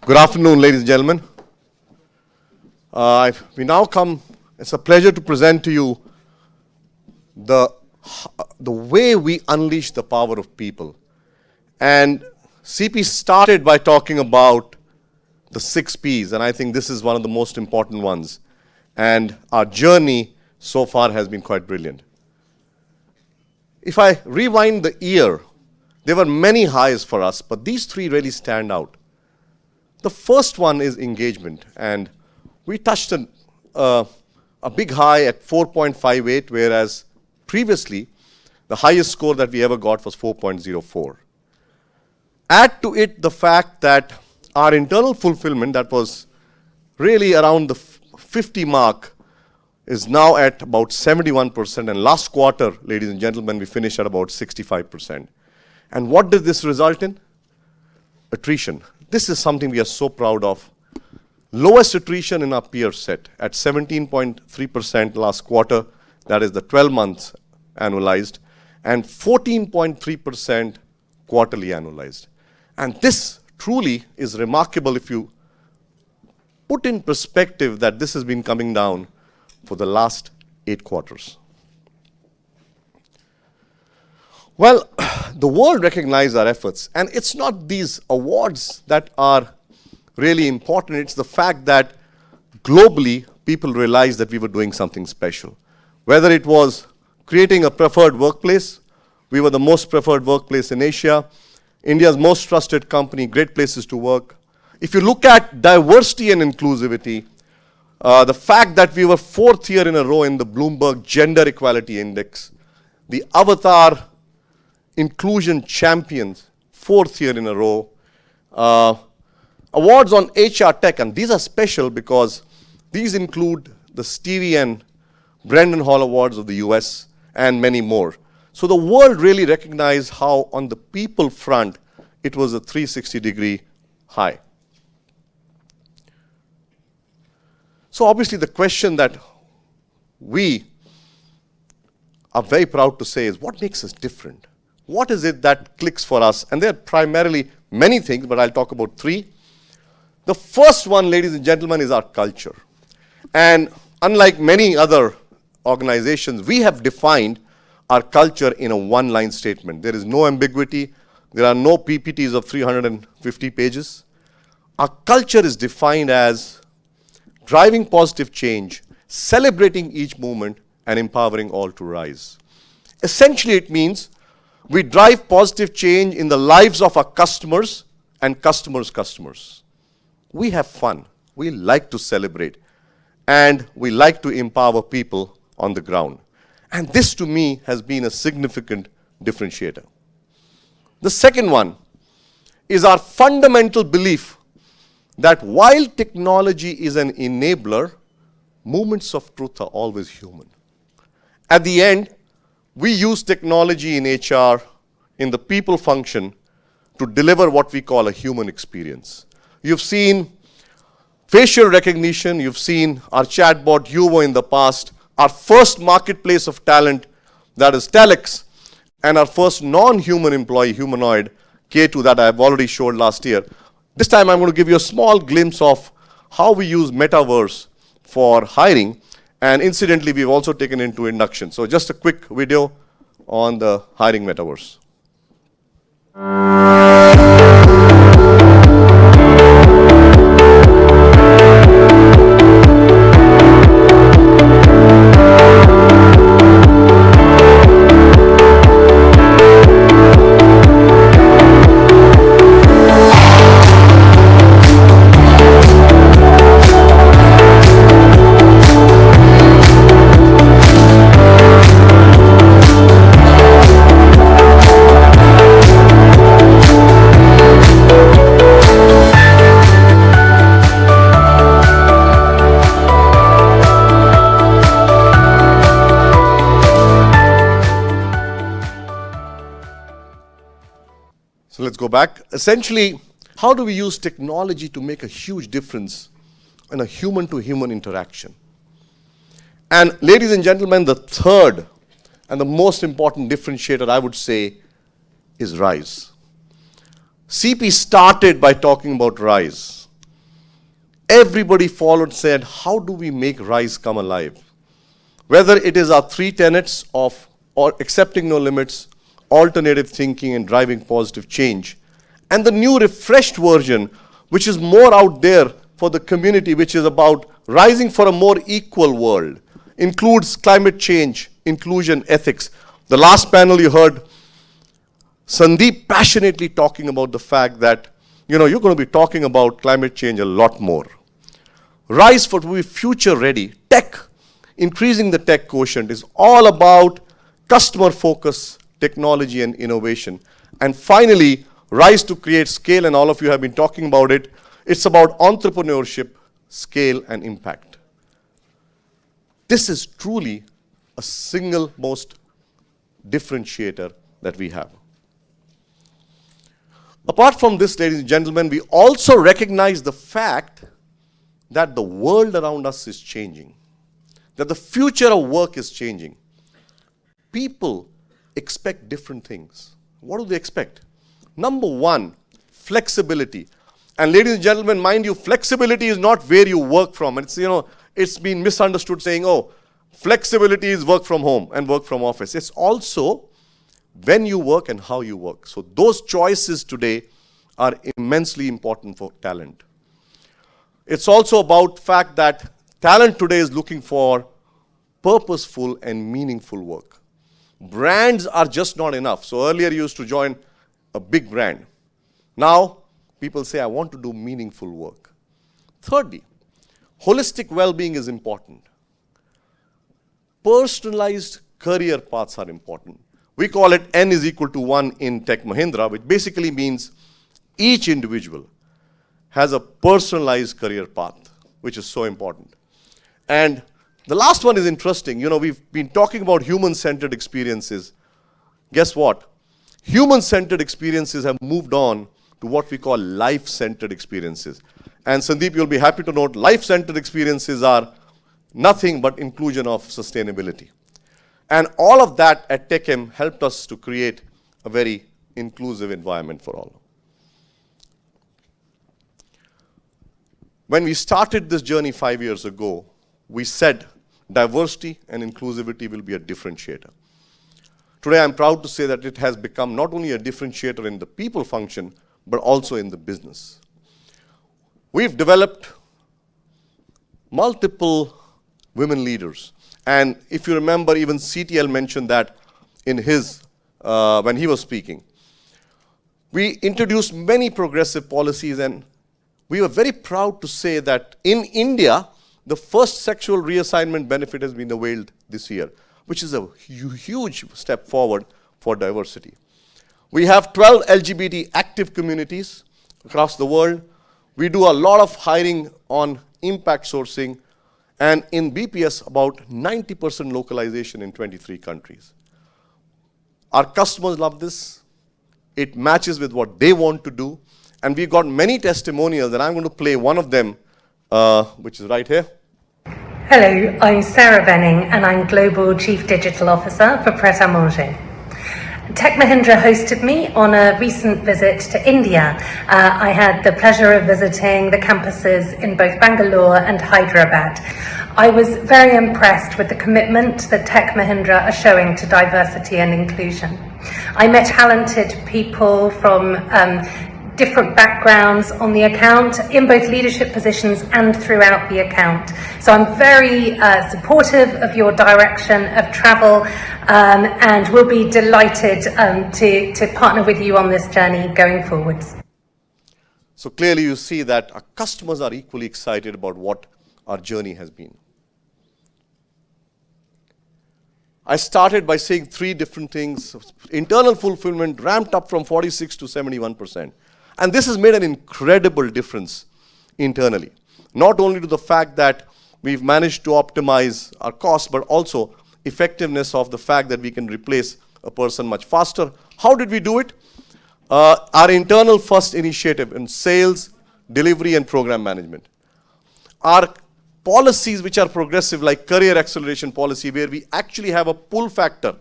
Good afternoon, ladies and gentlemen. We now come, it's a pleasure to present to you the way we unleash the power of people. And CP started by talking about the 6 Ps, and I think this is one of the most important ones. And our journey so far has been quite brilliant. If I rewind the year, there were many highs for us, but these 3 really stand out. The first one is engagement, and we touched a big high at 4.58, whereas previously the highest score that we ever got was 4.04. Add to it the fact that our internal fulfillment, that was really around the 50 mark, is now at about 71%, and last quarter, ladies and gentlemen, we finished at about 65%. And what did this result in? Attrition. This is something we are so proud of. Lowest attrition in our peer set at 17.3% last quarter, that is the 12 months annualized, and 14.3% quarterly annualized. And this truly is remarkable if you put in perspective that this has been coming down for the last 8 quarters. Well, the world recognized our efforts, and it's not these awards that are really important, it's the fact that globally people realized that we were doing something special. Whether it was creating a preferred workplace, we were the most preferred workplace in Asia, India's most trusted company, great places to work. If you look at diversity and inclusivity, the fact that we were 4th year in a row in the Bloomberg Gender Equality Index, the Avatar Inclusion Champions, 4th year in a row. Awards on HR Tech, and these are special because these include the Stevie and Brendan Hall Awards of the US and many more. So the world really recognized how on the people front, it was a 360-degree high. So obviously the question that we are very proud to say is, what makes us different? What is it that clicks for us? And there are primarily many things, but I'll talk about 3. The first one, ladies and gentlemen, is our culture. And unlike many other organizations, we have defined our culture in a one-line statement. There is no ambiguity. There are no PPTs of 350 pages. Our culture is defined as driving positive change, celebrating each moment, and empowering all to rise. Essentially, it means we drive positive change in the lives of our customers and customers' customers. We have fun, we like to celebrate, and we like to empower people on the ground. And this to me has been a significant differentiator. The second one is our fundamental belief that while technology is an enabler, moments of truth are always human. At the end, we use technology in HR, in the people function, to deliver what we call a human experience. You've seen facial recognition, you've seen our chatbot Hugo in the past, our first marketplace of talent, that is Telex, and our first non-human employee, humanoid, K2, that I've already showed last year. This time I'm going to give you a small glimpse of how we use metaverse for hiring. And incidentally, we've also taken into induction. So just a quick video on the hiring metaverse. So let's go back. Essentially, how do we use technology to make a huge difference in a human-to-human interaction? And ladies and gentlemen, the third and the most important differentiator, I would say, is RISE. CP started by talking about RISE. everybody followed, said, how do we make RISE come alive? Whether it is our three tenets of accepting no limits, alternative thinking, and driving positive change, and the new refreshed version, which is more out there for the community, which is about rising for a more equal world, includes climate change, inclusion, ethics. The last panel you heard Sandeep passionately talking about the fact that, you're going to be talking about climate change a lot more. Rise for to be future ready. Tech, increasing the tech quotient, is all about customer focus, technology, and innovation. And finally, rise to create scale, and all of you have been talking about it. It's about entrepreneurship, scale, and impact. This is truly a single most differentiator that we have. Apart from this, ladies and gentlemen, we also recognize the fact that the world around us is changing, that the future of work is changing. People expect different things. What do they expect? Number one, flexibility. And ladies and gentlemen, mind you, flexibility is not where you work from. It's been misunderstood saying, oh, flexibility is work from home and work from office. It's also when you work and how you work. So those choices today are immensely important for talent. It's also about the fact that talent today is looking for purposeful and meaningful work. Brands are just not enough. So earlier you used to join a big brand. Now people say, I want to do meaningful work. Thirdly, holistic well-being is important. Personalized career paths are important. We call it N is equal to 1 in Tech Mahindra, which basically means each individual has a personalized career path, which is so important. And the last one is interesting. We've been talking about human-centered experiences. Guess what? Human-centered experiences have moved on to what we call life-centered experiences. And Sandeep, you'll be happy to note, life-centered experiences are nothing but inclusion of sustainability. And all of that at TechM helped us to create a very inclusive environment for all. When we started this journey 5 years ago, we said diversity and inclusivity will be a differentiator. Today, I'm proud to say that it has become not only a differentiator in the people function, but also in the business. We've developed multiple women leaders. And if you remember, even CTL mentioned that in his, when he was speaking. We introduced many progressive policies, and we were very proud to say that in India, the first sexual reassignment benefit has been availed this year, which is a huge step forward for diversity. We have 12 LGBT active communities across the world. We do a lot of hiring on impact sourcing, and in BPS, about 90% localization in 23 countries. Our customers love this. It matches with what they want to do. And we've got many testimonials, and I'm going to play one of them, which is right here. Hello, I'm Sarah Benning, and I'm Global Chief Digital Officer for Pret A Manger. Tech Mahindra hosted me on a recent visit to India. I had the pleasure of visiting the campuses in both Bangalore and Hyderabad. I was very impressed with the commitment that Tech Mahindra are showing to diversity and inclusion. I met talented people from different backgrounds on the account, in both leadership positions and throughout the account. So I'm very supportive of your direction of travel, and we'll be delighted to partner with you on this journey going forwards. So clearly you see that our customers are equally excited about what our journey has been. I started by saying 3 different things. Internal fulfillment ramped up from 46 to 71%. And this has made an incredible difference internally. Not only to the fact that we've managed to optimize our costs, but also effectiveness of the fact that we can replace a person much faster. How did we do it? Our internal first initiative in sales, delivery, and program management. Our policies which are progressive, like career acceleration policy, where we actually have a pull factor.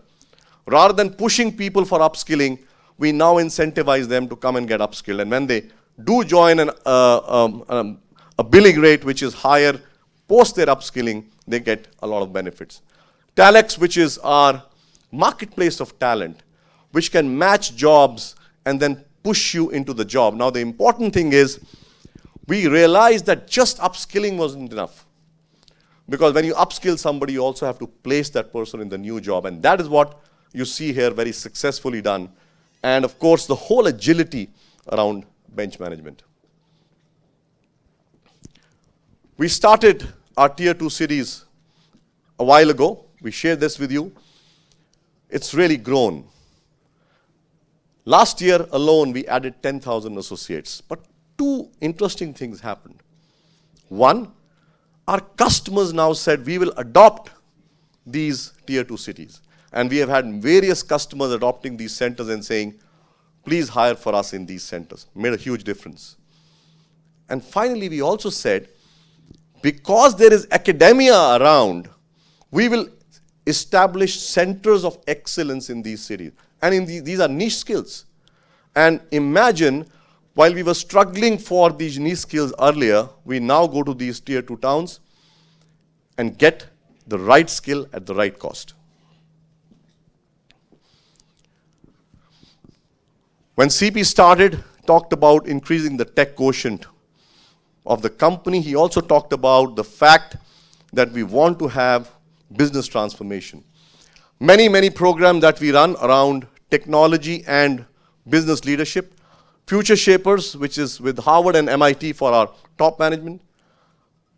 Rather than pushing people for upskilling, we now incentivize them to come and get upskilled. And when they do join a billing rate which is higher. Post their upskilling, they get a lot of benefits. Talex, which is our marketplace of talent, which can match jobs and then push you into the job. Now, the important thing is, we realized that just upskilling wasn't enough. Because when you upskill somebody, you also have to place that person in the new job. And that is what you see here very successfully done. And of course, the whole agility around bench management. We started our Tier 2 cities a while ago. We shared this with you. It's really grown. Last year alone, we added 10,000 associates. But two interesting things happened. One, our customers now said, we will adopt these Tier 2 cities. And we have had various customers adopting these centers and saying, please hire for us in these centers. Made a huge difference. And finally, we also said, because there is academia around, we will establish centers of excellence in these cities. And these are niche skills. And imagine, while we were struggling for these niche skills earlier, we now go to these Tier 2 towns and get the right skill at the right cost. When CP started, talked about increasing the tech quotient of the company, he also talked about the fact that we want to have business transformation. Many programs that we run around technology and business leadership. Future Shapers, which is with Harvard and MIT for our top management.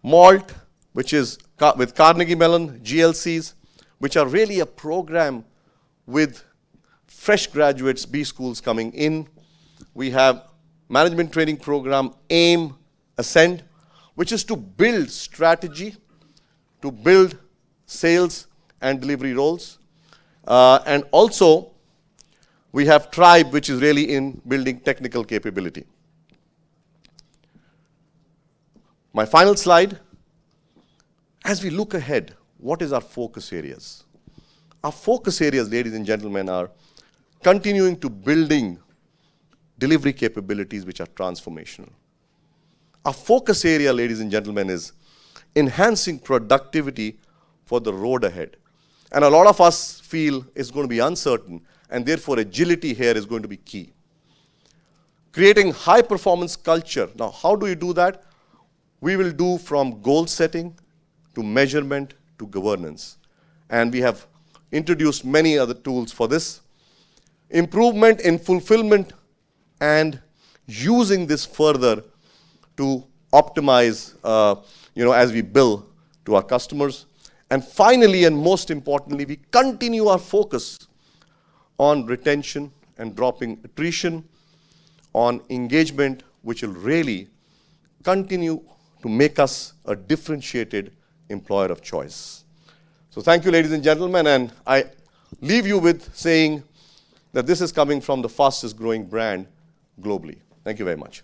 MALT, which is with Carnegie Mellon, GLCs, which are really a program with fresh graduates, B schools coming in. We have management training program, AIM, Ascend, which is to build strategy, to build sales and delivery roles. And also, we have Tribe, which is really in building technical capability. My final slide. As we look ahead, what is our focus areas? Our focus areas, ladies and gentlemen, are continuing to building delivery capabilities which are transformational. Our focus area, ladies and gentlemen, is enhancing productivity for the road ahead. And a lot of us feel it's going to be uncertain, and therefore agility here is going to be key. Creating high performance culture. Now, how do you do that? We will do from goal setting to measurement to governance. And we have introduced many other tools for this. Improvement in fulfillment and using this further to optimize, as we bill to our customers. And finally, and most importantly, we continue our focus on retention and dropping attrition, on engagement, which will really continue to make us a differentiated employer of choice. So thank you, ladies and gentlemen, and I leave you with saying that this is coming from the fastest growing brand globally. Thank you very much.